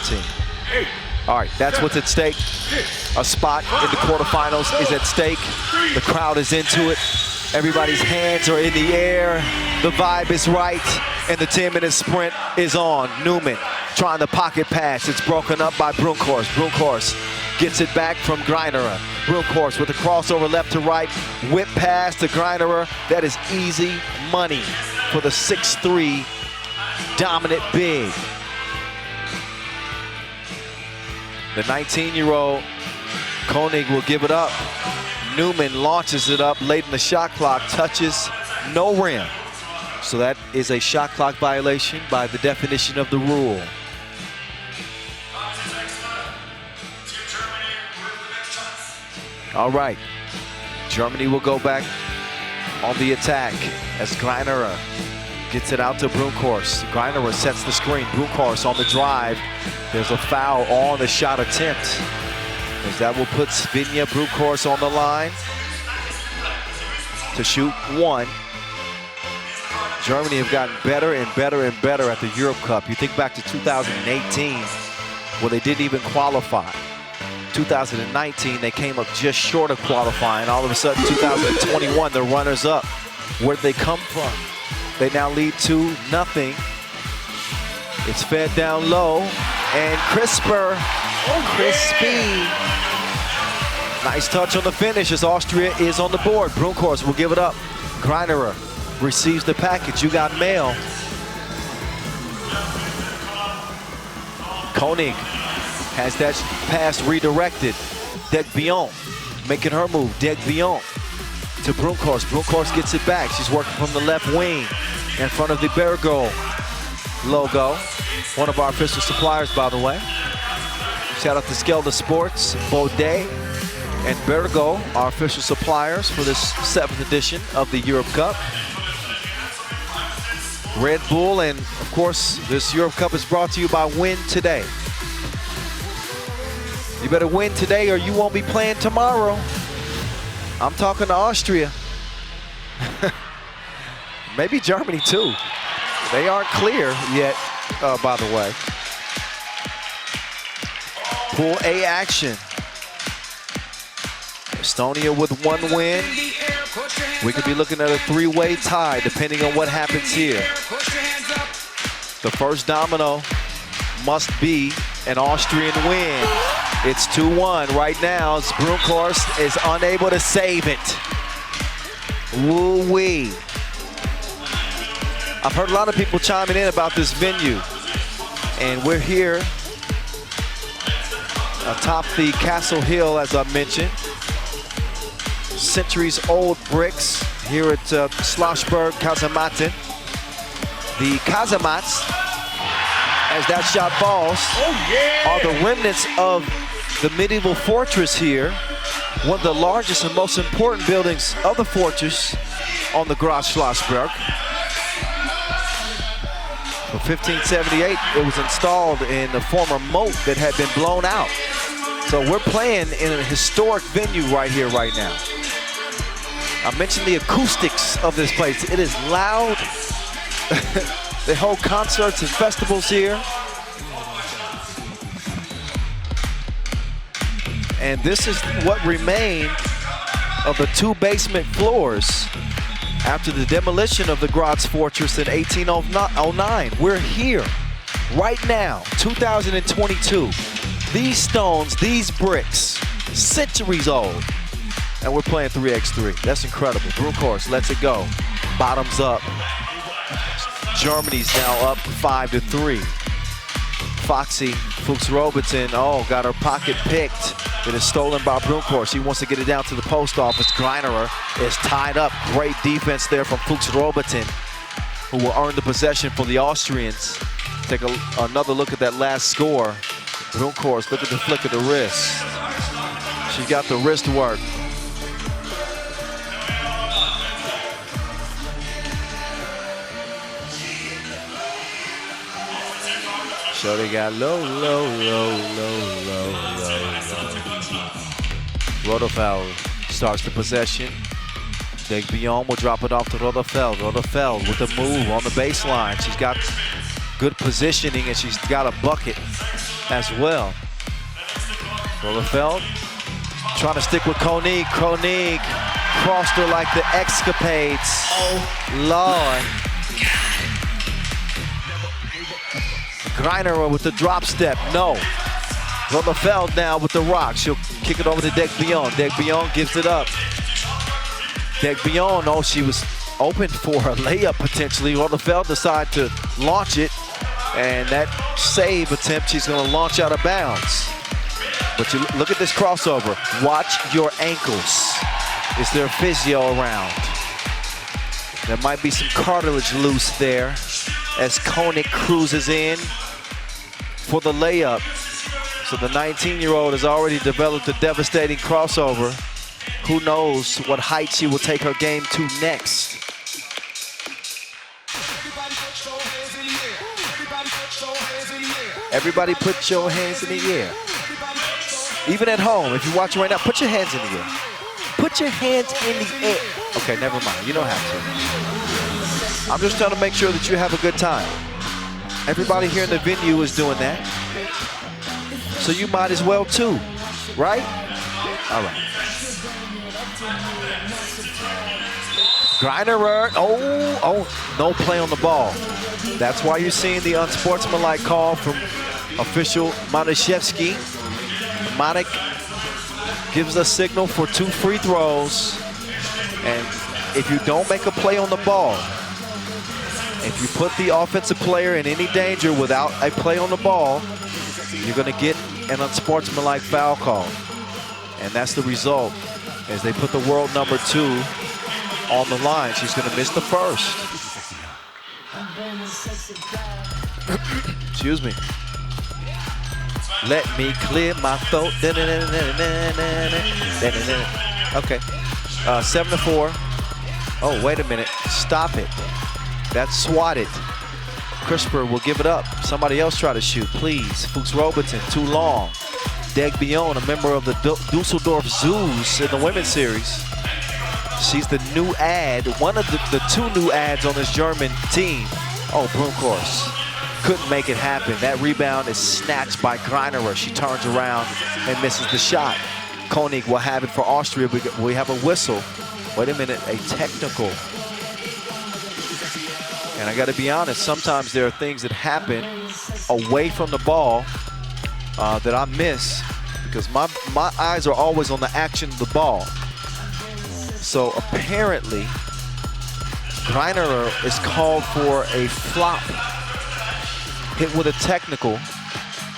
team. All right, that's what's at stake. A spot in the quarterfinals is at stake. The crowd is into it. Everybody's hands are in the air. The vibe is right, and the 10-minute sprint is on. Newman trying the pocket pass. It's broken up by Brunkhorst. Brunkhorst gets it back from Greinerer. Brunkhorst with a crossover left to right. Whip pass to Greinerer. That is easy money for the 6'3" dominant big. The 19-year-old Koenig will give it up. Newman launches it up late in the shot clock, touches no rim. So that is a shot clock violation by the definition of the rule. All right, Germany will go back on the attack as Greinerer gets it out to Brunkhorst. Greinerer sets the screen. Brunkhorst on the drive. There's a foul on the shot attempt, as that will put Svenja Brunkhorst on the line to shoot one. Germany have gotten better and better and better at the Europe Cup. You think back to 2018, where they didn't even qualify. 2019, they came up just short of qualifying. All of a sudden, 2021, they're runners-up. Where'd they come from? They now lead 2-0. It's fed down low, and Crispy. Nice touch on the finish as Austria is on the board. Brunkhorst will give it up. Greinerer receives the package. You got mail. Koenig has that pass redirected. Degbion making her move. Degbion to Brunkhorst. Brunkhorst gets it back. She's working from the left wing in front of the Bergo logo. One of our official suppliers, by the way. Shout out to Skelda Sports, Baudet, and Bergo, our official suppliers for this 7th edition of the Europe Cup. Red Bull, and of course, this Europe Cup is brought to you by Win Today. You better win today or you won't be playing tomorrow. I'm talking to Austria. Maybe Germany too. They aren't clear yet, by the way. Pool A action. Estonia with 1 win. We could be looking at a 3-way tie depending on what happens here. The first domino must be an Austrian win. It's 2-1 right now as Brunkhorst is unable to save it. Woo-wee. I've heard a lot of people chiming in about this venue, and we're here atop the Castle Hill, as I mentioned. Centuries-old bricks here at Schlossberg Kasematten. The Casemats, as that shot falls, are the remnants of the medieval fortress here. One of the largest and most important buildings of the fortress on the Graz Schlossberg. In 1578, it was installed in the former moat that had been blown out. So we're playing in a historic venue right here, right now. I mentioned the acoustics of this place. It is loud. They hold concerts and festivals here. And this is what remained of the 2 basement floors after the demolition of the Graz Fortress in 1809. We're here right now, 2022. These stones, these bricks, centuries old. And we're playing 3x3. That's incredible. Brunkhorst lets it go. Bottoms up. Germany's now up 5-3. Foxy Fuchs-Robertson, got her pocket picked. It is stolen by Brunkhorst. He wants to get it down to the post office. Greinerer is tied up. Great defense there from Fuchs-Robertson, who will earn the possession for the Austrians. Take another look at that last score. Brunkhorst, look at the flick of the wrist. She's got the wrist work. So they got low. Rodefeld starts the possession. Degbion will drop it off to Rodefeld. Rodefeld with the move on the baseline. She's got good positioning and she's got a bucket. as well. Roeleveld trying to stick with Koenig. Koenig crossed her like the escapades. Oh, Lord. Greiner with the drop step, no. Roeleveld now with the rock. She'll kick it over to Degbion. Degbion gives it up. Degbion, oh, she was open for a layup potentially. Roeleveld decided to launch it, and that save attempt, she's gonna launch out of bounds. But you look at this crossover. Watch your ankles. Is there a physio around? There might be some cartilage loose there as Koenig cruises in for the layup. So the 19-year-old has already developed a devastating crossover. Who knows what height she will take her game to next. Everybody put your hands in the air. Even at home, if you're watching right now, put your hands in the air. Put your hands in the air. Okay, never mind, you don't have to. I'm just trying to make sure that you have a good time. Everybody here in the venue is doing that. So you might as well too, right? All right. Greiner, oh, no play on the ball. That's why you're seeing the unsportsmanlike call from official Maniszewski. Manik gives a signal for 2 free throws. And if you don't make a play on the ball, if you put the offensive player in any danger without a play on the ball, you're going to get an unsportsmanlike foul call. And that's the result as they put the world number 2 on the line. She's going to miss the first. Excuse me. Let me clear my throat. Okay. 7-4. Oh, wait a minute. Stop it. That's swatted. Crisper will give it up. Somebody else try to shoot, please. Fuchs Robertson, too long. Degbion, a member of the Dusseldorf Zoos in the women's series. She's the new ad, one of the 2 new ads on this German team. Oh, Brunkhorst couldn't make it happen. That rebound is snatched by Greiner. She turns around and misses the shot. Koenig will have it for Austria. We have a whistle. Wait a minute, a technical. And I got to be honest, sometimes there are things that happen away from the ball that I miss because my eyes are always on the action of the ball. So apparently, Greiner is called for a flop hit with a technical.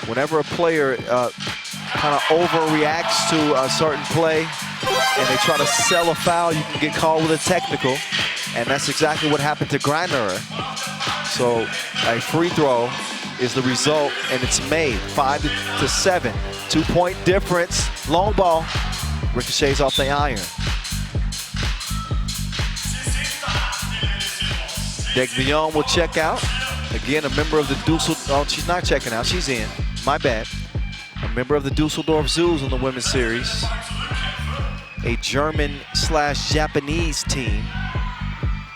Whenever a player kind of overreacts to a certain play and they try to sell a foul, you can get called with a technical. And that's exactly what happened to Greiner. So a free throw is the result, and it's made 5-7. 2-point difference. Long ball. Ricochets off the iron. Degbion will check out. Again, a member of the Dusseldorf. Oh, she's not checking out. She's in. My bad. A member of the Dusseldorf Zoos in the women's series. A German/Japanese team.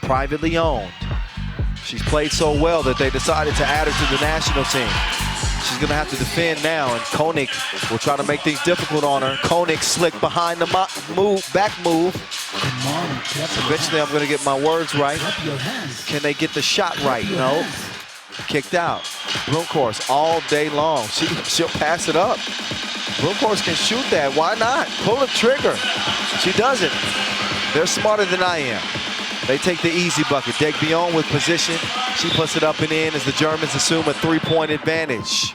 Privately owned. She's played so well that they decided to add her to the national team. She's gonna have to defend now, and Koenig will try to make things difficult on her. Koenig slick behind the back move. Eventually I'm gonna get my words right. Can they get the shot right? No. Kicked out. Brunkhorst all day long. She'll pass it up. Brunkhorst can shoot that. Why not? Pull the trigger. She doesn't. They're smarter than I am. They take the easy bucket. Degbion with position. She puts it up and in as the Germans assume a 3-point advantage.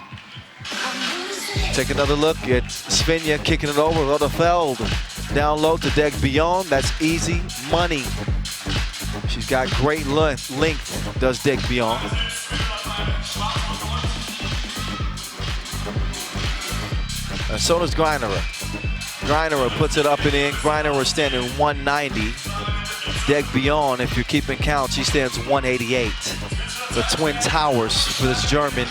Take another look at Svenja kicking it over. Roeleveld down low to Degbion. That's easy money. She's got great length, does Degbion. And so does Greiner. Greiner puts it up and in. Greiner standing 190. Degbion, if you're keeping count, she stands 188. The Twin Towers for this German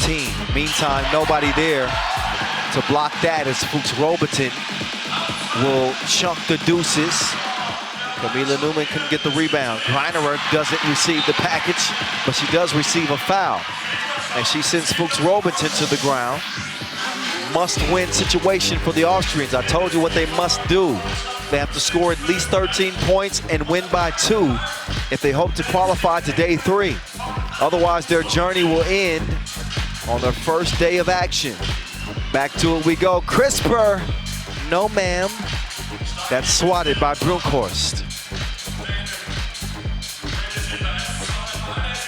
team. Meantime, nobody there to block that as Fuchs Robertson will chunk the deuces. Camila Newman couldn't get the rebound. Greiner doesn't receive the package, but she does receive a foul. And she sends Fuchs Robertson to the ground. Must-win situation for the Austrians. I told you what they must do. They have to score at least 13 points and win by 2 if they hope to qualify to day 3. Otherwise, their journey will end on their first day of action. Back to it we go. Crisper, no ma'am. That's swatted by Brunkhorst.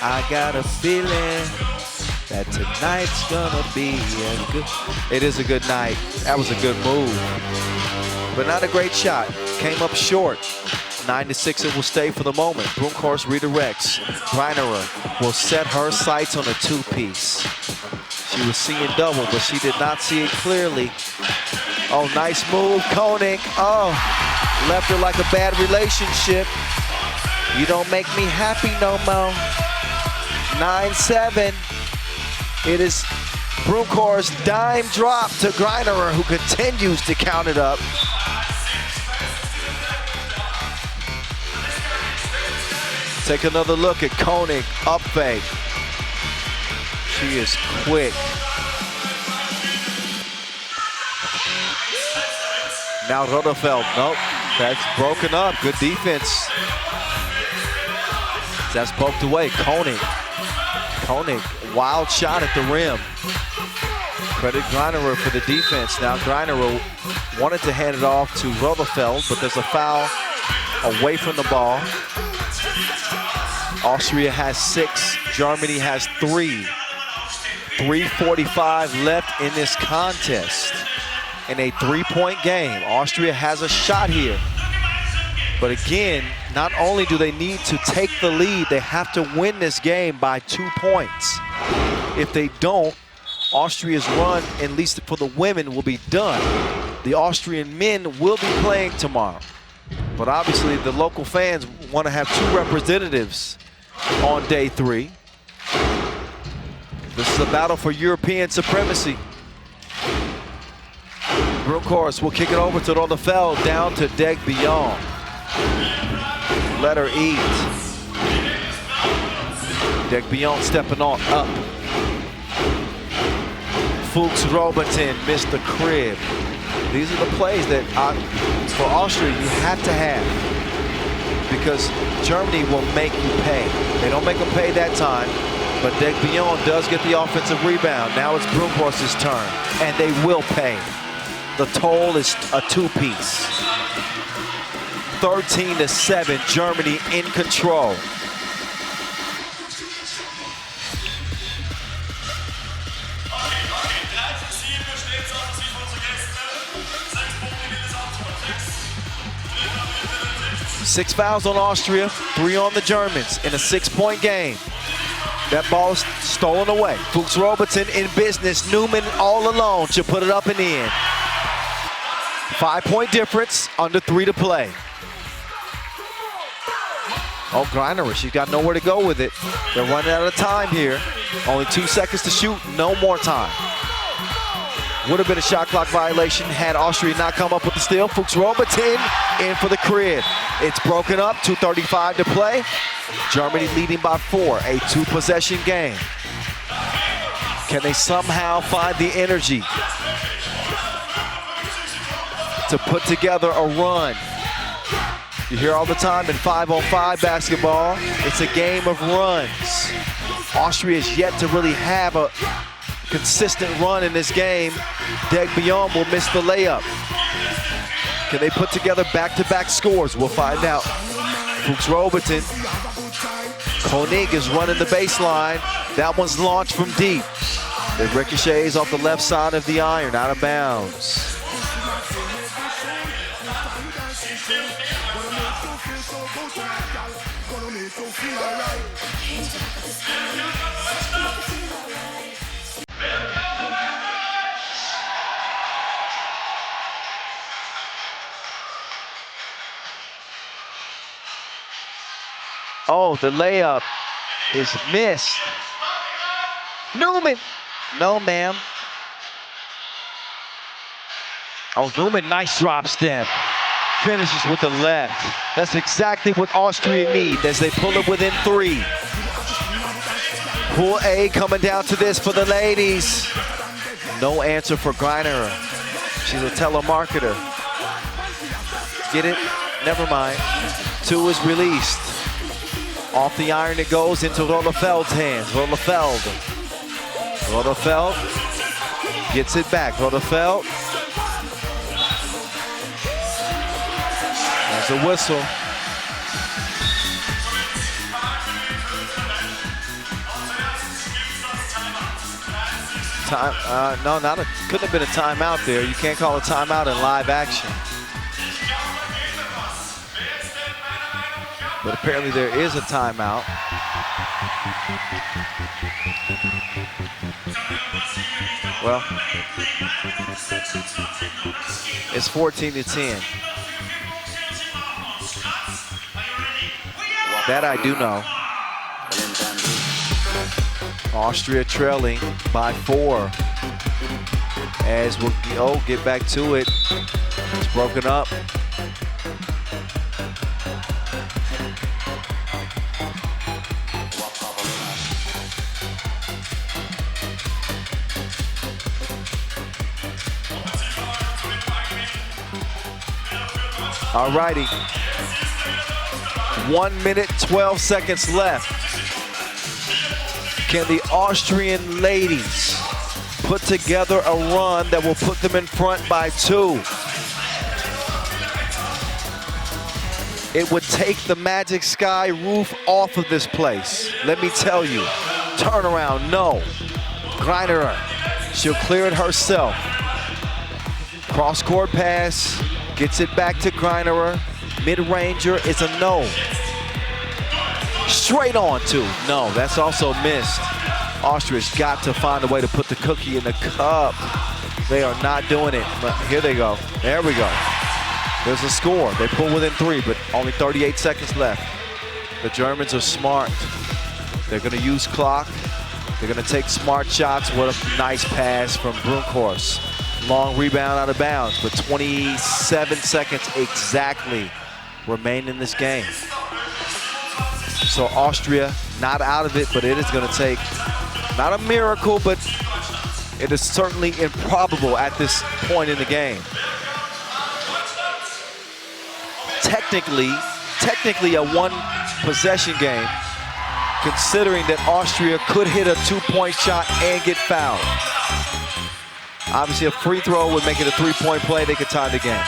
I got a feeling that tonight's gonna be a good... It is a good night. That was a good move. But not a great shot. Came up short. 9-6 it will stay for the moment. Brunkhorst redirects. Greinerer will set her sights on a 2-piece. She was seeing double, but she did not see it clearly. Oh, nice move, Koenig. Oh, left her like a bad relationship. You don't make me happy no more. 9-7. It is Brunkhorst's dime drop to Greinerer, who continues to count it up. Take another look at Koenig, up fake. She is quick. Now Rotherfeld, nope, that's broken up, good defense. That's poked away, Koenig, wild shot at the rim. Credit Greinerer for the defense. Now Greinerer wanted to hand it off to Rotherfeld, but there's a foul away from the ball. Austria has 6, Germany has 3. 3:45 left in this contest. In a 3-point game, Austria has a shot here. But again, not only do they need to take the lead, they have to win this game by 2 points. If they don't, Austria's run, at least for the women, will be done. The Austrian men will be playing tomorrow. But obviously, the local fans want to have 2 representatives on day 3. This is a battle for European supremacy. Brunkhorst will kick it over to Rotherfeld, down to Degbion. Let her eat. Degbion stepping on up. Fuchs Robertson missed the crib. These are the plays that for Austria you have to have, because Germany will make you pay. They don't make them pay that time, but Degbion does get the offensive rebound. Now it's Brunkhorst's turn, and they will pay. The toll is a 2-piece. 13-7, Germany in control. Six fouls on Austria, 3 on the Germans in a 6-point game. That ball is stolen away. Fuchs Robertson in business. Newman all alone. She'll put it up and in. 5-point difference, under 3 to play. Oh, Greinerer, she's got nowhere to go with it. They're running out of time here. Only 2 seconds to shoot, no more time. Would have been a shot clock violation had Austria not come up with the steal. Fuchs Robertson in for the crib. It's broken up, 2:35 to play. Germany leading by 4, a 2-possession game. Can they somehow find the energy to put together a run? You hear all the time in 5-on-5 basketball, it's a game of runs. Austria is yet to really have a consistent run in this game. Degbion will miss the layup. Can they put together back-to-back scores? We'll find out. Fuchs Robertson. Koenig is running the baseline. That one's launched from deep. It ricochets off the left side of the iron, out of bounds. Oh, the layup is missed. Newman. No, ma'am. Oh, Newman, nice drop step. Finishes with the left. That's exactly what Austria need as they pull it within 3. Pool A coming down to this for the ladies. No answer for Greiner. She's a telemarketer. Get it? Never mind. 2 is released. Off the iron it goes into Rollefeld's hands. Rollefeld gets it back. Rollefeld. There's a whistle. No, couldn't have been a timeout there. You can't call a timeout in live action. But apparently there is a timeout. Well, it's 14-10. That I do know. Austria trailing by 4. As we'll get back to it. It's broken up. All righty. 1 minute, 12 seconds left. Can the Austrian ladies put together a run that will put them in front by 2? It would take the Magic Sky roof off of this place. Let me tell you. Turnaround, no. Greiner, she'll clear it herself. Cross-court pass, gets it back to Greiner. Mid-ranger is a no. Straight on 2. No, that's also missed. Austria's got to find a way to put the cookie in the cup. They are not doing it, but here they go. There we go. There's a score. They pull within 3, but only 38 seconds left. The Germans are smart. They're going to use clock. They're going to take smart shots. What a nice pass from Brunkhorst. Long rebound out of bounds, but 27 seconds exactly remain in this game. So Austria not out of it, but it is going to take not a miracle, but it is certainly improbable at this point in the game. Technically a 1-possession game, considering that Austria could hit a 2-point shot and get fouled. Obviously, a free throw would make it a 3-point play. They could tie the game.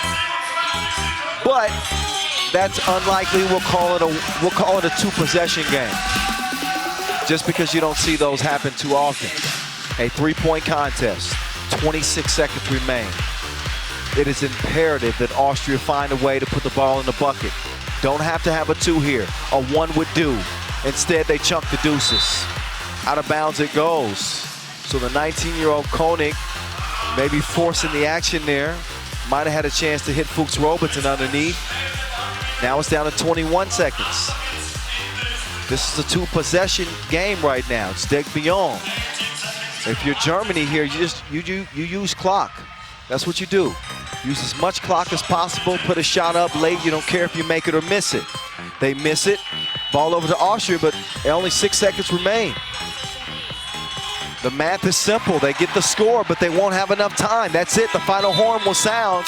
But that's unlikely. We'll call it a 2-possession game. Just because you don't see those happen too often. A 3-point contest. 26 seconds remain. It is imperative that Austria find a way to put the ball in the bucket. Don't have to have a 2 here. A 1 would do. Instead, they chunk the deuces. Out of bounds it goes. So the 19-year-old Koenig maybe forcing the action there. Might have had a chance to hit Fuchs Robertson underneath. Now it's down to 21 seconds. This is a 2-possession game right now. It's Deg Beyond. If you're Germany here, you use clock. That's what you do. Use as much clock as possible. Put a shot up late. You don't care if you make it or miss it. They miss it. Ball over to Austria, but only 6 seconds remain. The math is simple. They get the score, but they won't have enough time. That's it. The final horn will sound.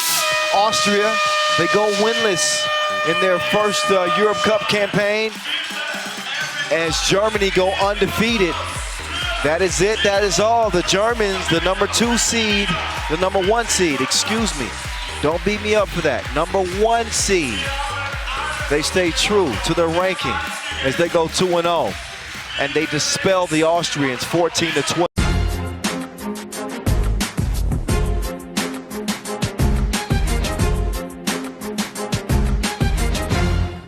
Austria, they go winless in their first Europe Cup campaign. As Germany go undefeated. That is it. That is all. The Germans, the number 2 seed, the number 1 seed, excuse me. Don't beat me up for that. Number 1 seed. They stay true to their ranking as they go 2-0. And they dispel the Austrians 14-12.